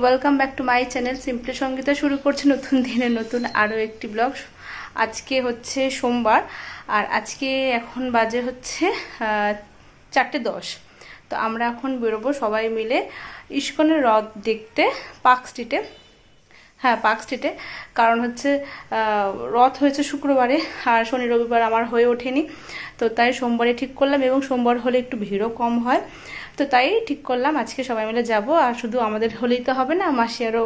Welcome back to my channel simply Sangeeta. শুরু করছে নতুন দিনের নতুন আরও একটি ব্লগ। আজকে হচ্ছে সোমবার আর আজকে এখন বাজে হচ্ছে 4:10। তো আমরা এখন বেরোবো সবাই মিলে ইস্কনের রথ দেখতে পার্ক স্ট্রিটে। হ্যাঁ, পার্ক স্ট্রিটে। কারণ হচ্ছে রথ হয়েছে শুক্রবারে আর শনি রবিবার আমার হয়ে ওঠেনি, তো তাই সোমবারে ঠিক করলাম, এবং সোমবার হলে একটু ভিড়ও কম হয়, তো তাই ঠিক করলাম আজকে সবাই মিলে যাব। আর শুধু আমাদের হলেই তো হবে না, মাসিয়ারও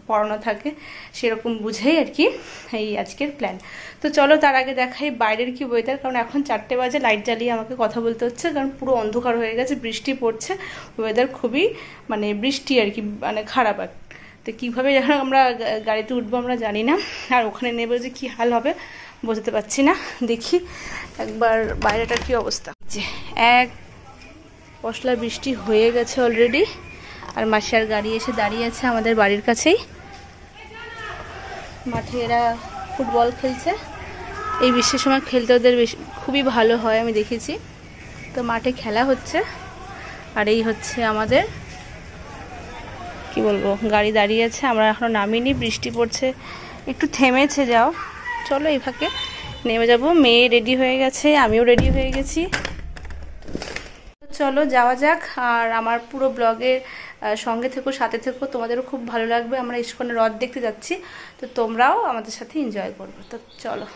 পড়ানো থাকে, সেরকম বুঝেই আর কি এই আজকের প্ল্যান। তো চলো তার আগে দেখাই বাইরের কি ওয়েদার, কারণ এখন 4টে বাজে, লাইট জ্বালিয়ে আমাকে কথা বলতে হচ্ছে কারণ পুরো অন্ধকার হয়ে গেছে, বৃষ্টি পড়ছে, ওয়েদার খুবই মানে বৃষ্টি আর কি, মানে খারাপ। আর তো কীভাবে যখন আমরা গাড়িতে উঠবো আমরা জানি না, আর ওখানে নেবে যে কী হাল হবে বুঝতে পারছি না। দেখি একবার বাইরেটার কি অবস্থা। যে এক পশলা বৃষ্টি হয়ে গেছে অলরেডি, আর মাসিয়ার গাড়ি এসে দাঁড়িয়ে আছে আমাদের বাড়ির কাছেই। মাঠে এরা ফুটবল খেলছে, এই বৃষ্টির সময় খেলতে ওদের খুবই ভালো হয়, আমি দেখেছি। তো মাঠে খেলা হচ্ছে, আর এই হচ্ছে আমাদের কি বলবো গাড়ি দাঁড়িয়ে আছে, আমরা এখনো নামিনি, বৃষ্টি পড়ছে, একটু থেমেছে। যাও চলো এই ফাঁকে নেমে যাব। মেয়ে রেডি হয়ে গেছে, আমিও রেডি হয়ে গেছি, চলো যাওয়া যাক। আর আমার পুরো ব্লগের সঙ্গে থেকো, সাথে থেকো, তোমাদেরও খুব ভালো লাগবে। আমরা ইস্কনের রথ দেখতে যাচ্ছি, তো তোমরাও আমাদের সাথে এনজয় করবে। তো চলো।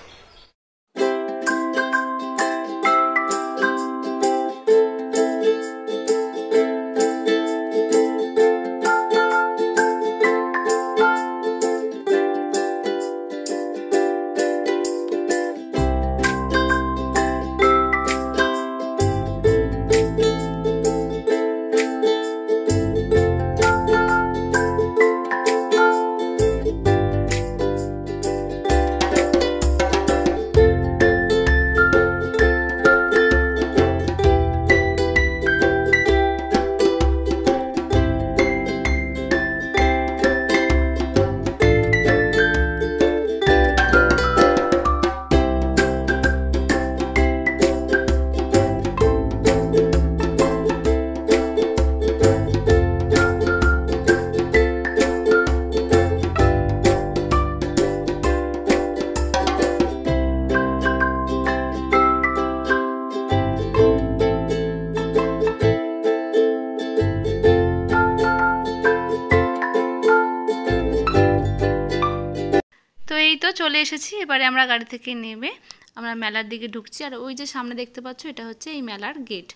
তো এই তো চলে এসেছি, এবারে আমরা গাড়ি থেকে নেমে আমরা মেলার দিকে ঢুকছি। আর ওই যে সামনে দেখতে পাচ্ছ, এটা হচ্ছে এই মেলার গেট,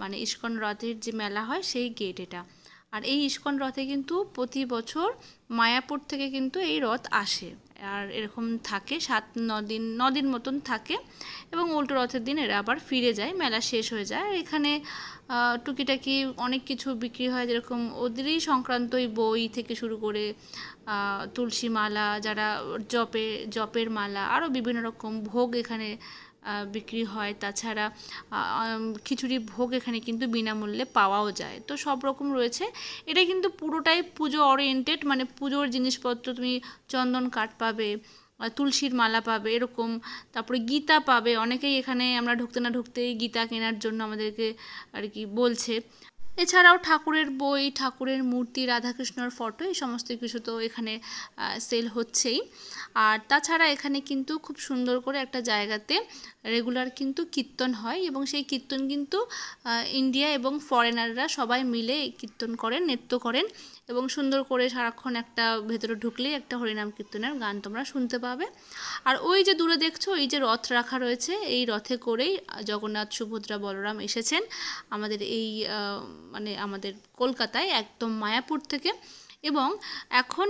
মানে ইস্কন রথের যে মেলা হয় সেই গেট এটা। আর এই ইস্কন রথে কিন্তু প্রতি বছর মায়াপুর থেকে কিন্তু এই রথ আসে, আর এরকম থাকে 7-9 দিন মতন থাকে, এবং উল্টো রথের দিন এরা আবার ফিরে যায়, মেলা শেষ হয়ে যায়। আর এখানে টুকিটাকি অনেক কিছু বিক্রি হয়, যেরকম ওদেরই সংক্রান্তই বই থেকে শুরু করে তুলসী মালা, যারা জপের মালা, আরও বিভিন্ন রকম ভোগ এখানে বিক্রি হয়। তাছাড়া খিচুড়ি ভোগ এখানে কিন্তু বিনামূল্যে পাওয়াও যায়। তো সব রকম রয়েছে, এটা কিন্তু পুরোটাই পুজো ওরিয়েন্টেড, মানে পুজোর জিনিসপত্র, তুমি চন্দন কাঠ পাবে, তুলসীর মালা পাবে এরকম, তারপরে গীতা পাবে। অনেকেই এখানে আমরা ঢুকতে না ঢুকতেই গীতা কেনার জন্য আমাদেরকে আর কি বলছে। এছাড়াও ঠাকুরের বই, ঠাকুরের মূর্তি, রাধাকৃষ্ণর ফটো, এই সমস্ত কিছু তো এখানে সেল হচ্ছেই। আর তাছাড়া এখানে কিন্তু খুব সুন্দর করে একটা জায়গাতে রেগুলার কিন্তু কীর্তন হয়, এবং সেই কীর্তন কিন্তু ইন্ডিয়া এবং ফরেনাররা সবাই মিলে কীর্তন করেন, নৃত্য করেন, এবং সুন্দর করে সারাক্ষণ একটা ভেতরে ঢুকলেই একটা হরিনাম কীর্তনের গান তোমরা শুনতে পাবে। আর ওই যে দূরে দেখছো, এই যে রথ রাখা রয়েছে, এই রথে করেই জগন্নাথ, সুভদ্রা, বলরাম এসেছেন আমাদের এই মানে আমাদের কলকাতায়, একদম মায়াপুর থেকে। এবং এখন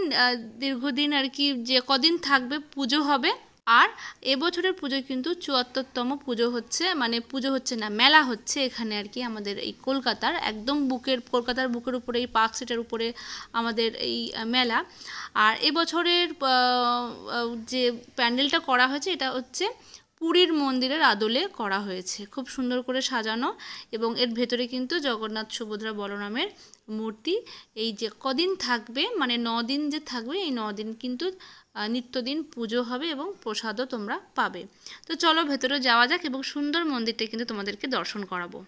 দীর্ঘদিন আর কি যে কদিন থাকবে পুজো হবে। আর এবছরের পুজো কিন্তু ৭৪তম পুজো হচ্ছে, মানে পুজো হচ্ছে না, মেলা হচ্ছে এখানে আর কি আমাদের এই কলকাতার একদম কলকাতার বুকের উপরে, এই পার্ক স্ট্রিটের উপরে আমাদের এই মেলা। আর এবছরের যে প্যান্ডেলটা করা হয়েছে, এটা হচ্ছে পুরীর মন্দিরের আদলে করা হয়েছে, খুব সুন্দর করে সাজানো, এবং এর ভেতরে কিন্তু জগন্নাথ, সুভদ্রা, বলরামের মূর্তি। এই যে কদিন থাকবে, মানে 9 দিন যে থাকবে, এই 9 দিন কিন্তু নিত্যদিন পুজো হবে এবং প্রসাদও তোমরা পাবে। তো চলো ভেতরে যাওয়া যাক, এবং সুন্দর মন্দিরটা কিন্তু তোমাদেরকে দর্শন করাবো।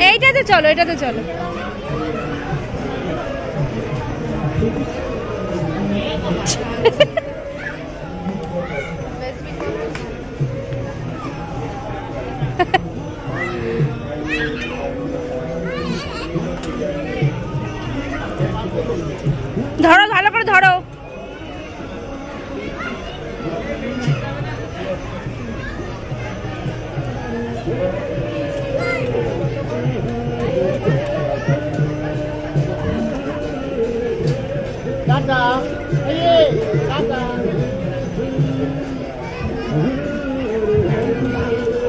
এইটাতে চলো, এটাতে চলো। ধরো, ভালো করে ধরো। টাটা, এই টাটা।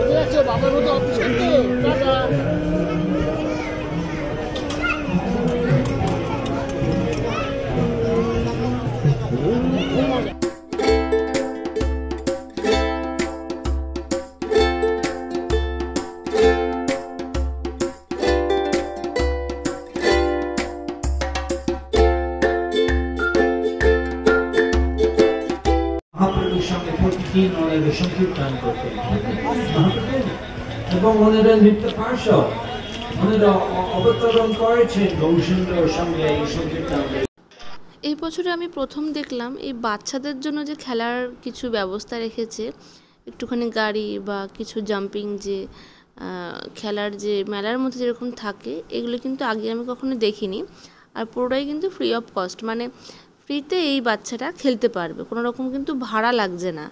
ঠিক আছে, বাবার মতো অফিস করতে। টাটা। মহাপ্রভুর সঙ্গে প্রতিদিন ওনাদের সংকীর্তন করতেন এবং ওনারা নৃত্য পার্শ্ব ওনারা অবতরণ করেছেন গৌরসুন্দর সঙ্গে এই সংকীর্তন। এই বছরে আমি প্রথম দেখলাম এই বাচ্চাদের জন্য যে খেলার কিছু ব্যবস্থা রেখেছে, একটুখানি গাড়ি বা কিছু জাম্পিং, যে খেলার যে মেলার মধ্যে যেরকম থাকে, এগুলো কিন্তু আগে আমি কখনো দেখিনি। আর পুরোটাই কিন্তু ফ্রি অফ কস্ট, মানে ফ্রিতে এই বাচ্চাটা খেলতে পারবে, কোনো রকম কিন্তু ভাড়া লাগছে না।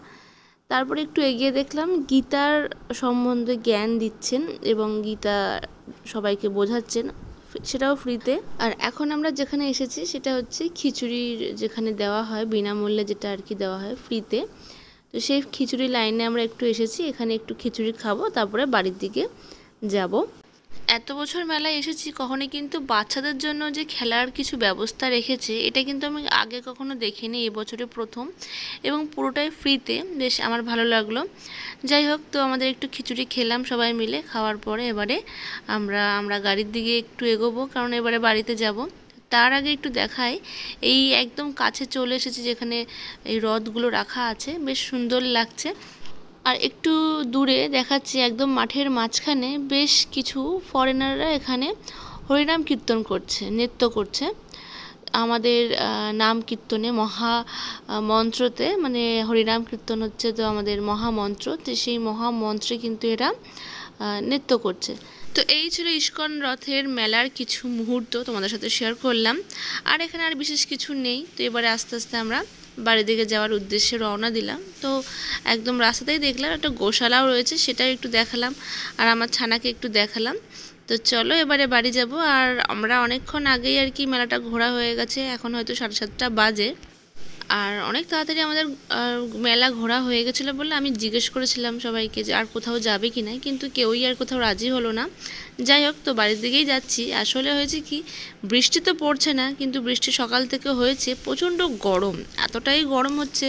তারপরে একটু এগিয়ে দেখলাম গীতার সম্বন্ধে জ্ঞান দিচ্ছেন এবং গীতা সবাইকে বোঝাচ্ছেন, সেটাও ফ্রিতে। আর এখন আমরা যেখানে এসেছি সেটা হচ্ছে খিচুড়ির যেখানে দেওয়া হয় বিনামূল্যে, যেটা আর কি দেওয়া হয় ফ্রিতে। তো সেই খিচুড়ি লাইনে আমরা একটু এসেছি, এখানে একটু খিচুড়ি খাবো, তারপরে বাড়ির দিকে যাব। এত বছর মেলায় এসেছি, কখনোই কিন্তু বাচ্চাদের জন্য যে খেলার কিছু ব্যবস্থা রেখেছে এটা কিন্তু আমি আগে কখনো দেখিনি, এবছরে প্রথম, এবং পুরোটাই ফ্রিতে। বেশ আমার ভালো লাগলো। যাই হোক, তো আমাদের একটু খিচুড়ি খেলাম সবাই মিলে। খাওয়ার পরে এবারে আমরা গাড়ির দিকে একটু এগোবো, কারণ এবারে বাড়িতে যাব। তার আগে একটু দেখাই, এই একদম কাছে চলে এসেছি যেখানে এই রথগুলো রাখা আছে, বেশ সুন্দর লাগছে। আর একটু দূরে দেখাচ্ছি একদম মাঠের মাঝখানে বেশ কিছু ফরেনাররা এখানে হরিনাম কীর্তন করছে, নৃত্য করছে। আমাদের নাম কীর্তনে মহা মন্ত্রতে, মানে হরিনাম কীর্তন হচ্ছে তো আমাদের মহামন্ত্র, তো সেই মহামন্ত্রে কিন্তু এরা নৃত্য করছে। তো এই ছিল ইস্কন রথের মেলার কিছু মুহূর্ত তোমাদের সাথে শেয়ার করলাম। আর এখানে আর বিশেষ কিছু নেই। তো এবারে আস্তে আস্তে আমরা বাড়ির দিকে যাওয়ার উদ্দেশ্যে রওনা দিলাম। তো একদম রাস্তাতেই দেখলাম একটা গোশালাও রয়েছে, সেটাও একটু দেখালাম, আর আমার ছানাকে একটু দেখালাম। তো চলো এবারে বাড়ি যাব। আর আমরা অনেকক্ষণ আগেই আর কি মেলাটা ঘোরা হয়ে গেছে, এখন হয়তো 7:30 বাজে। আর অনেক তাড়াতাড়ি আমাদের মেলা ঘোরা হয়ে গেছিলো বলে আমি জিজ্ঞেস করেছিলাম সবাইকে যে আর কোথাও যাবে কি না, কিন্তু কেউই আর কোথাও রাজি হলো না। যাই হোক, তো বাড়ির দিকেই যাচ্ছি। আসলে হয়েছে কি, বৃষ্টি তো পড়ছে না, কিন্তু বৃষ্টি সকাল থেকে হয়েছে, প্রচণ্ড গরম, এতটাই গরম হচ্ছে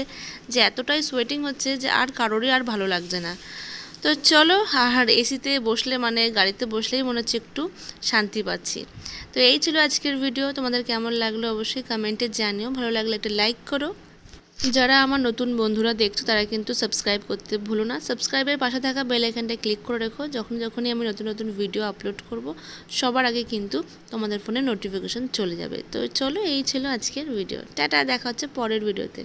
যে এতটাই সোয়েটিং হচ্ছে যে আর কারোরই আর ভালো লাগছে না। তো চলো, আর এসিতে বসলে মানে গাড়িতে বসলেই মনে হচ্ছে একটু শান্তি পাচ্ছি। তো এই ছিল আজকের ভিডিও। তোমাদের কেমন লাগলো অবশ্যই কমেন্টে জানিও। ভালো লাগলে একটা লাইক করো। যারা আমার নতুন বন্ধুরা দেখছো তারা কিন্তু সাবস্ক্রাইব করতে ভুলো না। সাবস্ক্রাইবের পাশে থাকা বেল আইকনটা ক্লিক করে রেখো, যখনই আমি নতুন নতুন ভিডিও আপলোড করব সবার আগে কিন্তু তোমাদের ফোনে নোটিফিকেশন চলে যাবে। তো চলো, এই ছিল আজকের ভিডিও। টাটা, দেখা হচ্ছে পরের ভিডিওতে।